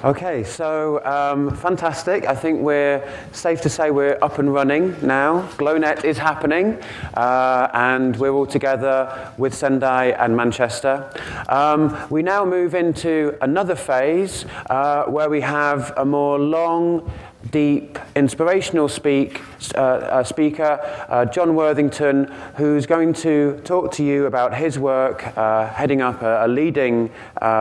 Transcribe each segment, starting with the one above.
Okay, so fantastic. I think we're safe to say we're up and running now. GloNet is happening, and we're all together with Sendai and Manchester. We now move into another phase where we have a more long, deep, inspirational speaker, John Worthington, who's going to talk to you about his work heading up a leading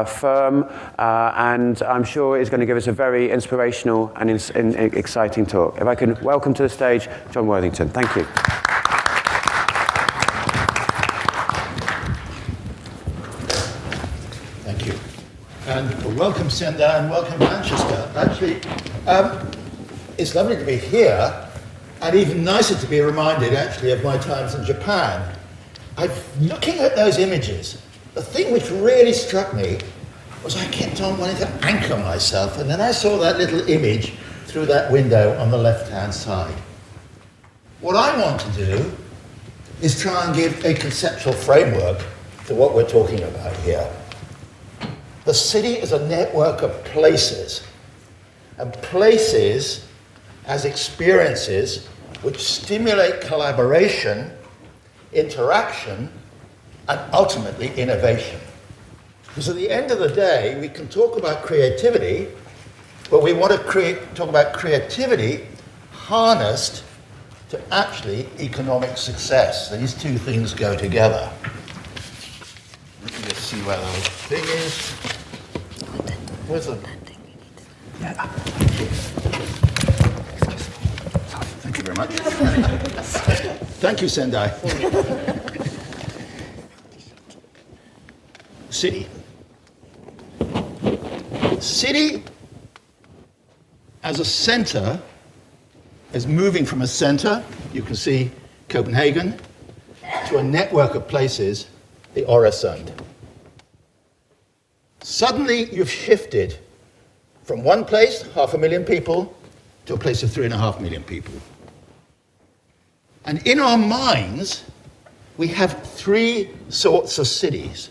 firm, and I'm sure is going to give us a very inspirational and exciting talk. If I can welcome to the stage John Worthington. Thank you. Thank you. And welcome Sendai and welcome Manchester. Actually, it's lovely to be here, and even nicer to be reminded, actually, of my times in Japan. Looking at those images, the thing which really struck me was I kept on wanting to anchor myself, and then I saw that little image through that window on the left-hand side. What I want to do is try and give a conceptual framework to what we're talking about here. The city is a network of places, and places as experiences which stimulate collaboration, interaction, and ultimately innovation. Because at the end of the day, we can talk about creativity, but we want to talk about creativity harnessed to actually economic success. These two things go together. Let me just see where the thing is. Where's the... Yeah. Thank you very much. Thank you, Sendai. City. City as a center is moving from a center, you can see Copenhagen, to a network of places, the Øresund. Suddenly you've shifted from one place, 500,000 people, to a place of 3.5 million people. And in our minds, we have three sorts of cities.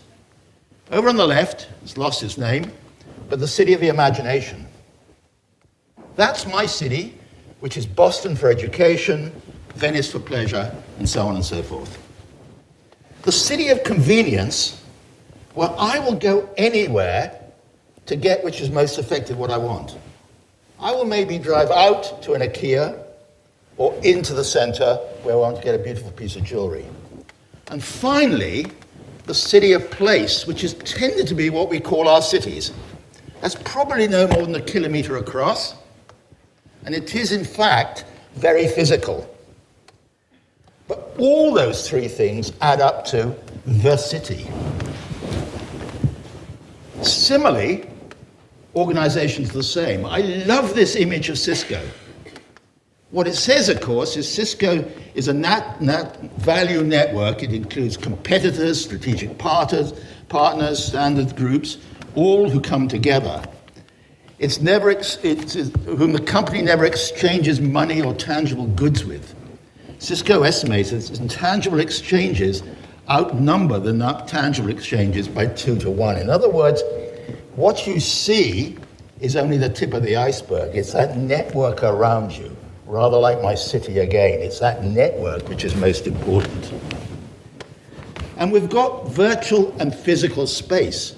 Over on the left, it's lost its name, but the city of the imagination. That's my city, which is Boston for education, Venice for pleasure, and so on and so forth. The city of convenience, where I will go anywhere to get which is most effective what I want. I will maybe drive out to an IKEA or into the center where I want to get a beautiful piece of jewelry. And finally, the city of place, which has tended to be what we call our cities. That's probably no more than 1 kilometer across, and it is in fact very physical. But all those three things add up to the city. Similarly, organizations are the same. I love this image of Cisco. What it says, of course, is Cisco is a value network. It includes competitors, strategic partners, standard groups, all who come together. It's whom the company never exchanges money or tangible goods with. Cisco estimates its intangible exchanges outnumber the tangible exchanges by 2 to 1. In other words, what you see is only the tip of the iceberg. It's that network around you. Rather like my city again, it's that network which is most important. And we've got virtual and physical space.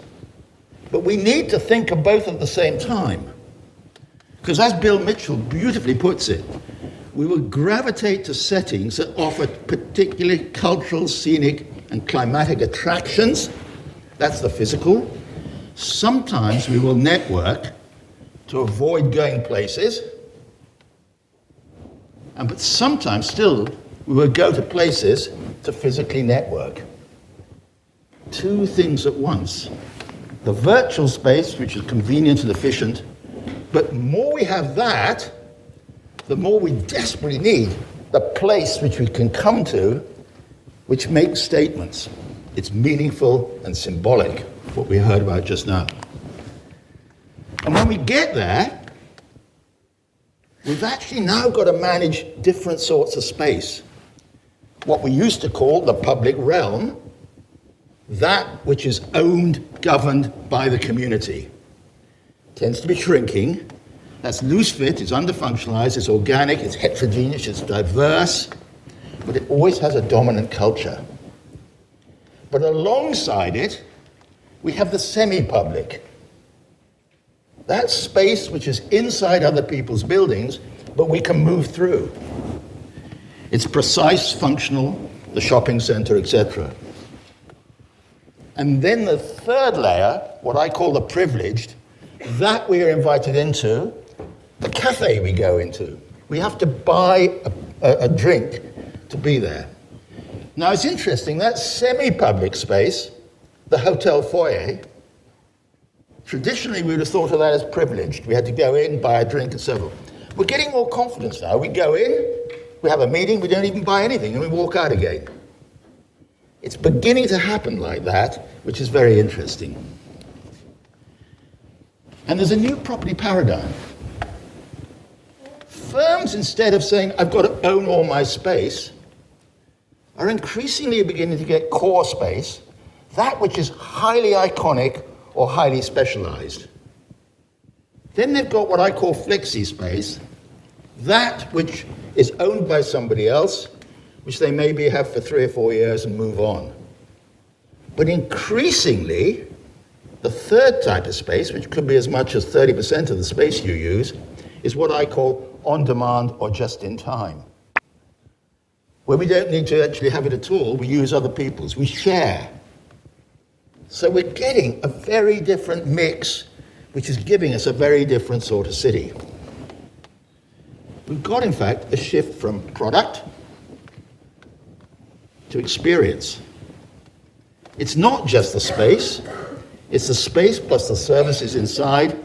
But we need to think of both at the same time. Because as Bill Mitchell beautifully puts it, we will gravitate to settings that offer particularly cultural, scenic, and climatic attractions. That's the physical. Sometimes we will network to avoid going places. But sometimes still, we will go to places to physically network. Two things at once. The virtual space, which is convenient and efficient, but the more we have that, the more we desperately need the place which we can come to, which makes statements. It's meaningful and symbolic, what we heard about just now. And when we get there, we've actually now got to manage different sorts of space. What we used to call the public realm, that which is owned, governed by the community. tends to be shrinking. That's loose fit, it's underfunctionalized, it's organic, it's heterogeneous, it's diverse, but it always has a dominant culture. But alongside it, we have the semi-public. That space which is inside other people's buildings, but we can move through. It's precise, functional, the shopping center, etc. And then the third layer, what I call the privileged, that we are invited into, the cafe we go into. We have to buy a drink to be there. Now it's interesting, that semi-public space, the hotel foyer, traditionally we would have thought of that as privileged. We had to go in, buy a drink and so forth. We're getting more confidence now. We go in, we have a meeting, we don't even buy anything, and we walk out again. It's beginning to happen like that, which is very interesting. And there's a new property paradigm. Firms, instead of saying, I've got to own all my space, are increasingly beginning to get core space, that which is highly iconic or highly specialized. Then they've got what I call flexi space, that which is owned by somebody else, which they maybe have for 3 or 4 years and move on. But increasingly, the third type of space, which could be as much as 30% of the space you use, is what I call on-demand or just-in-time, where we don't need to actually have it at all, we use other people's, we share. So we're getting a very different mix, which is giving us a very different sort of city. We've got, in fact, a shift from product to experience. It's not just the space, it's the space plus the services inside,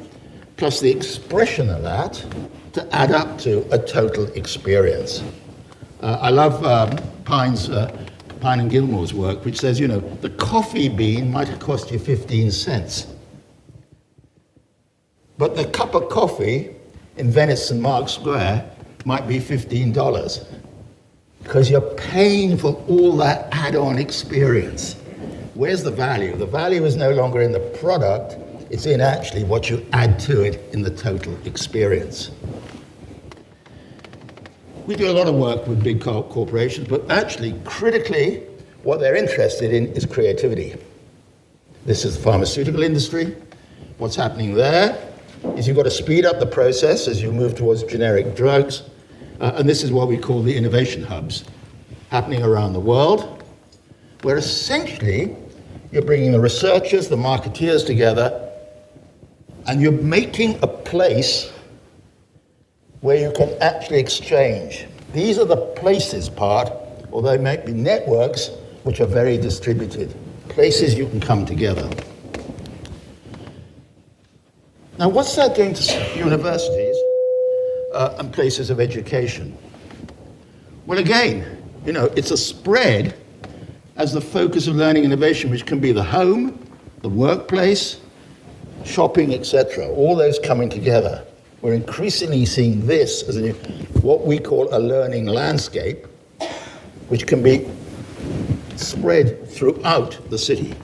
plus the expression of that to add up to a total experience. I love Pine and Gilmore's work, which says, the coffee bean might have cost you 15 cents. But the cup of coffee in Venice St. Mark's Square might be $15 because you're paying for all that add-on experience. Where's the value? The value is no longer in the product, it's in actually what you add to it in the total experience. We do a lot of work with big corporations, but actually, critically, what they're interested in is creativity. This is the pharmaceutical industry. What's happening there is you've got to speed up the process as you move towards generic drugs, and this is what we call the innovation hubs, happening around the world, where essentially you're bringing the researchers, the marketeers together, and you're making a place where you can actually exchange. These are the places part, or they might be networks which are very distributed, places you can come together. Now, what's that doing to universities and places of education? Well, again, it's a spread as the focus of learning innovation, which can be the home, the workplace, shopping, etc., all those coming together. We're increasingly seeing this as what we call a learning landscape, which can be spread throughout the city.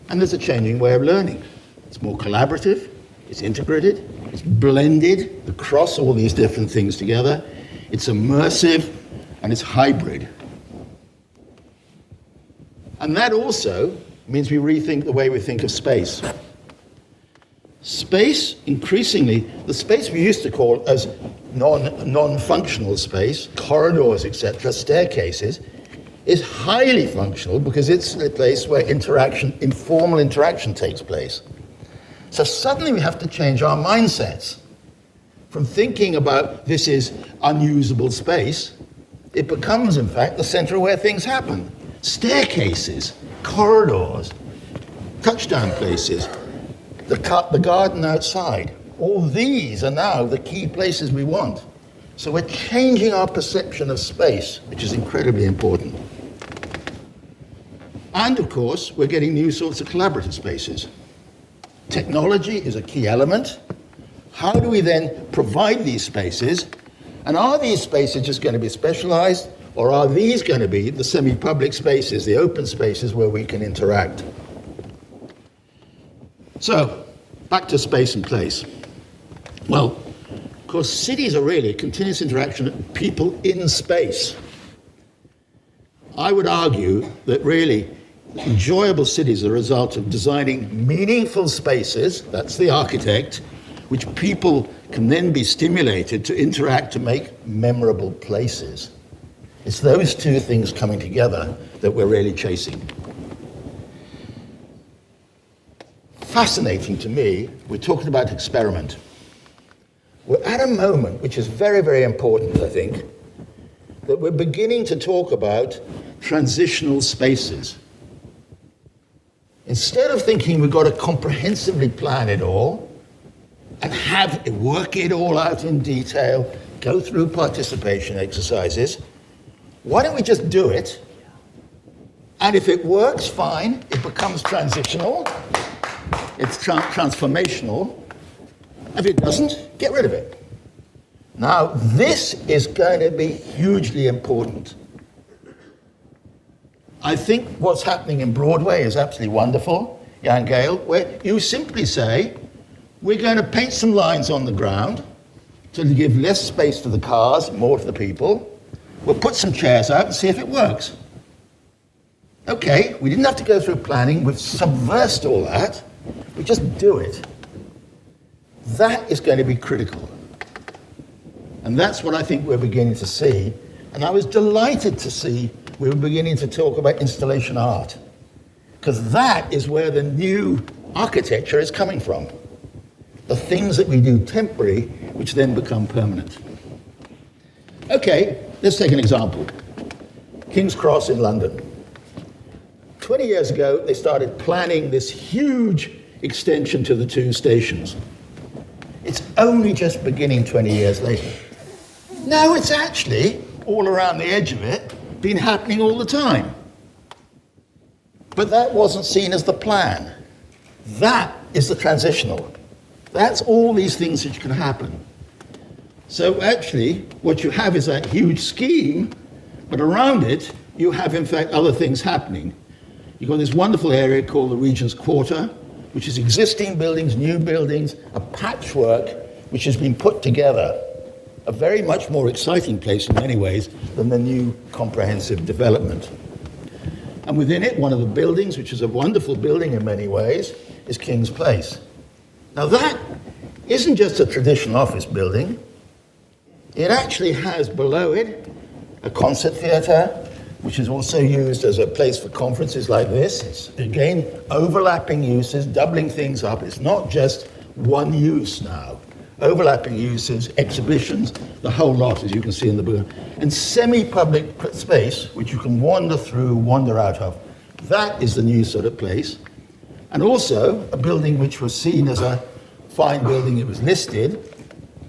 And there's a changing way of learning. It's more collaborative, it's integrated, it's blended across all these different things together, it's immersive, and it's hybrid. And that also means we rethink the way we think of space. Space, increasingly, the space we used to call as non-functional space, corridors, etc., staircases, is highly functional because it's a place where informal interaction takes place. So suddenly we have to change our mindsets. From thinking about this is unusable space, it becomes, in fact, the center where things happen. Staircases, corridors, touchdown places, the garden outside. All these are now the key places we want. So we're changing our perception of space, which is incredibly important. And of course, we're getting new sorts of collaborative spaces. Technology is a key element. How do we then provide these spaces? And are these spaces just going to be specialized, or are these going to be the semi-public spaces, the open spaces where we can interact? So, back to space and place. Well, of course, cities are really a continuous interaction of people in space. I would argue that really enjoyable cities are a result of designing meaningful spaces, that's the architect, which people can then be stimulated to interact to make memorable places. It's those two things coming together that we're really chasing. Fascinating to me, we're talking about experiment. We're at a moment which is very, very important, I think, that we're beginning to talk about transitional spaces. Instead of thinking we've got to comprehensively plan it all and work it all out in detail, go through participation exercises, why don't we just do it? And if it works, fine, it becomes transitional, it's transformational. If it doesn't, get rid of it. Now, this is going to be hugely important. I think what's happening in Broadway is absolutely wonderful, Jan Gale, where you simply say, we're going to paint some lines on the ground to give less space to the cars, more to the people. We'll put some chairs out and see if it works. Okay, we didn't have to go through planning, we've subversed all that, we just do it. That is going to be critical. And that's what I think we're beginning to see. And I was delighted to see we were beginning to talk about installation art, because that is where the new architecture is coming from. The things that we do temporary, which then become permanent. Okay, let's take an example. King's Cross in London. 20 years ago, they started planning this huge extension to the two stations. It's only just beginning 20 years later. Now it's actually, all around the edge of it, been happening all the time. But that wasn't seen as the plan. That is the transitional. That's all these things which can happen. So actually, what you have is that huge scheme, but around it, you have, in fact, other things happening. You've got this wonderful area called the Regent's Quarter, which is existing buildings, new buildings, a patchwork which has been put together. A very much more exciting place in many ways than the new comprehensive development. And within it, one of the buildings, which is a wonderful building in many ways, is King's Place. Now that isn't just a traditional office building. It actually has below it a concert theatre, which is also used as a place for conferences like this. It's, again, overlapping uses, doubling things up. It's not just one use now. Overlapping uses, exhibitions, the whole lot, as you can see in the book. And semi-public space, which you can wander through, wander out of. That is the new sort of place. And also, a building which was seen as a fine building, it was listed,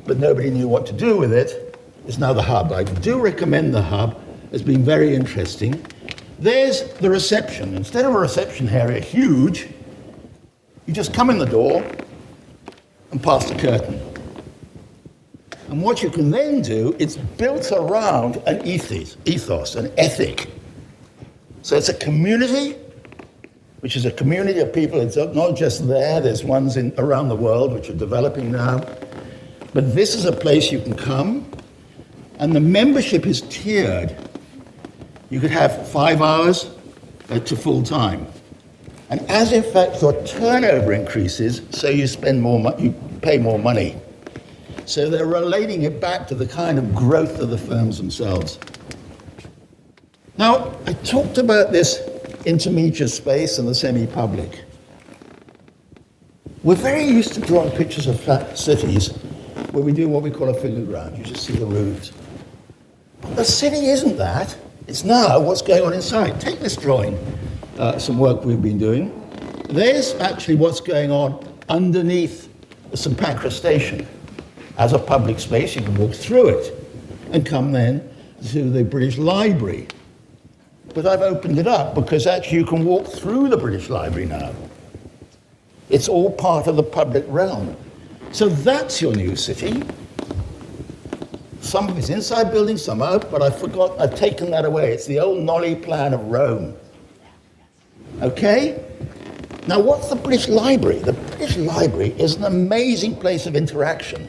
but nobody knew what to do with it, is now the Hub. I do recommend the Hub as being very interesting. There's the reception. Instead of a reception area, huge, you just come in the door and pass the curtain. And what you can then do, it's built around an ethos, an ethic. So it's a community, which is a community of people. It's not just there's ones around the world which are developing now. But this is a place you can come, and the membership is tiered. You could have 5 hours to full time. And as in fact your turnover increases, so you spend more, you pay more money. So they're relating it back to the kind of growth of the firms themselves. Now, I talked about this intermediate space and the semi-public. We're very used to drawing pictures of flat cities where we do what we call a figure ground. You just see the roofs. But the city isn't that. It's now what's going on inside. Take this drawing, some work we've been doing. There's actually what's going on underneath the St Pancras station. As a public space, you can walk through it and come then to the British Library. But I've opened it up because actually you can walk through the British Library now. It's all part of the public realm. So that's your new city. Some of it's inside buildings, some out, but I've taken that away. It's the old Nolli plan of Rome. Okay? Now what's the British Library? British Library is an amazing place of interaction.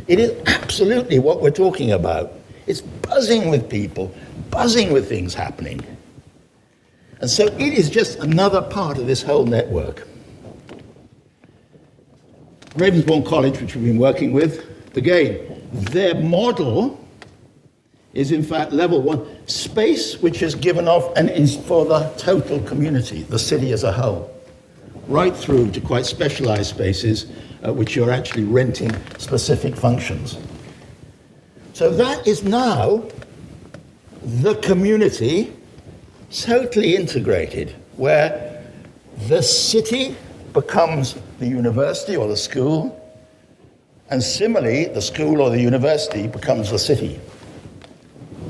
It is absolutely what we're talking about. It's buzzing with people, buzzing with things happening. And so it is just another part of this whole network. Ravensbourne College, which we've been working with, again, their model is in fact level one, space which is given off and is for the total community, the city as a whole, right through to quite specialized spaces which you're actually renting specific functions. So that is now the community totally integrated, where the city becomes the university or the school, and similarly, the school or the university becomes the city.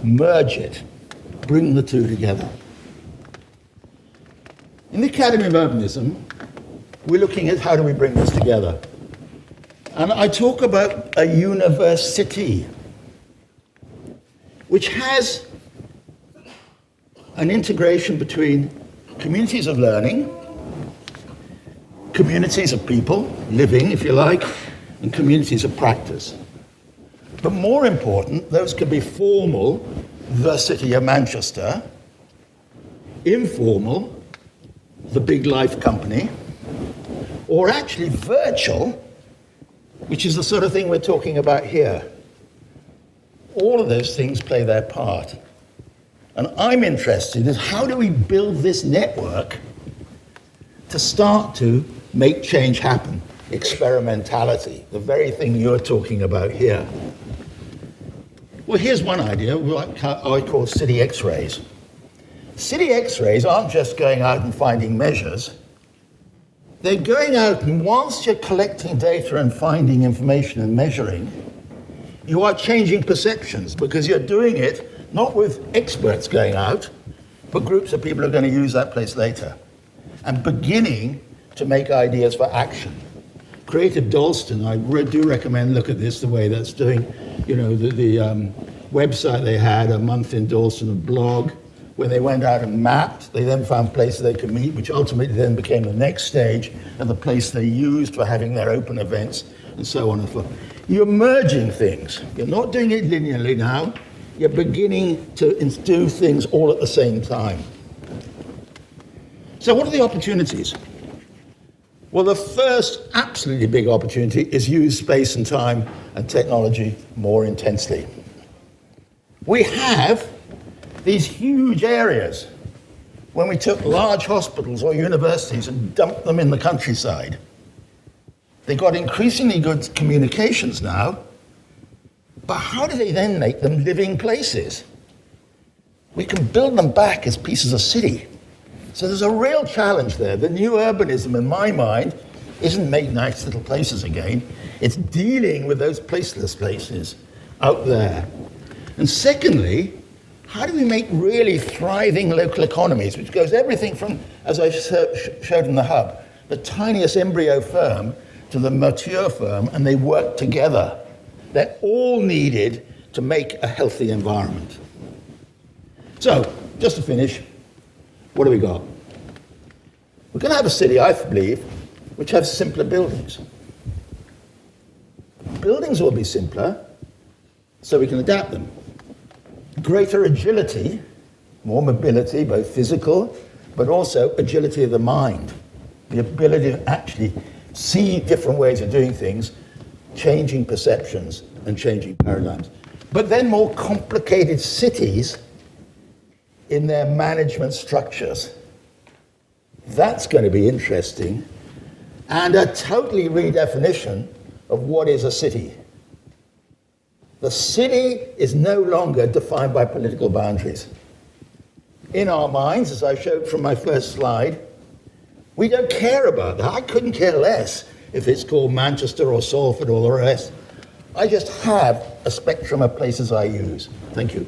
Merge it, bring the two together. In the Academy of Urbanism, we're looking at how do we bring this together. And I talk about a university, which has an integration between communities of learning, communities of people, living, if you like, and communities of practice. But more important, those could be formal, the City of Manchester, informal, the Big Life Company, or actually virtual, which is the sort of thing we're talking about here. All of those things play their part. And I'm interested in how do we build this network to start to make change happen? Experimentality, the very thing you're talking about here. Well, here's one idea, what I call city X-rays. City X-rays aren't just going out and finding measures. They're going out, and whilst you're collecting data and finding information and measuring, you are changing perceptions, because you're doing it not with experts going out, but groups of people who are going to use that place later, and beginning to make ideas for action. Creative Dalston, I do recommend look at this, the way that's doing, you know, the website they had, A Month in Dalston, a blog, when they went out and mapped, they then found places they could meet, which ultimately then became the next stage and the place they used for having their open events, and so on and so forth. You're merging things. You're not doing it linearly now. You're beginning to do things all at the same time. So what are the opportunities? Well, the first absolutely big opportunity is use space and time and technology more intensely. We have these huge areas. When we took large hospitals or universities and dumped them in the countryside, they got increasingly good communications now, but how do they then make them living places? We can build them back as pieces of city. So there's a real challenge there. The new urbanism, in my mind, isn't make nice little places again. It's dealing with those placeless places out there. And secondly, how do we make really thriving local economies, which goes everything from, as I showed in the hub, the tiniest embryo firm to the mature firm, and they work together. They're all needed to make a healthy environment. So, just to finish, what do we got? We're going to have a city, I believe, which has simpler buildings. Buildings will be simpler, so we can adapt them. Greater agility, more mobility, both physical, but also agility of the mind. The ability to actually see different ways of doing things, changing perceptions and changing paradigms. But then more complicated cities in their management structures. That's going to be interesting. And a totally redefinition of what is a city. The city is no longer defined by political boundaries. In our minds, as I showed from my first slide, we don't care about that. I couldn't care less if it's called Manchester or Salford or the rest. I just have a spectrum of places I use. Thank you.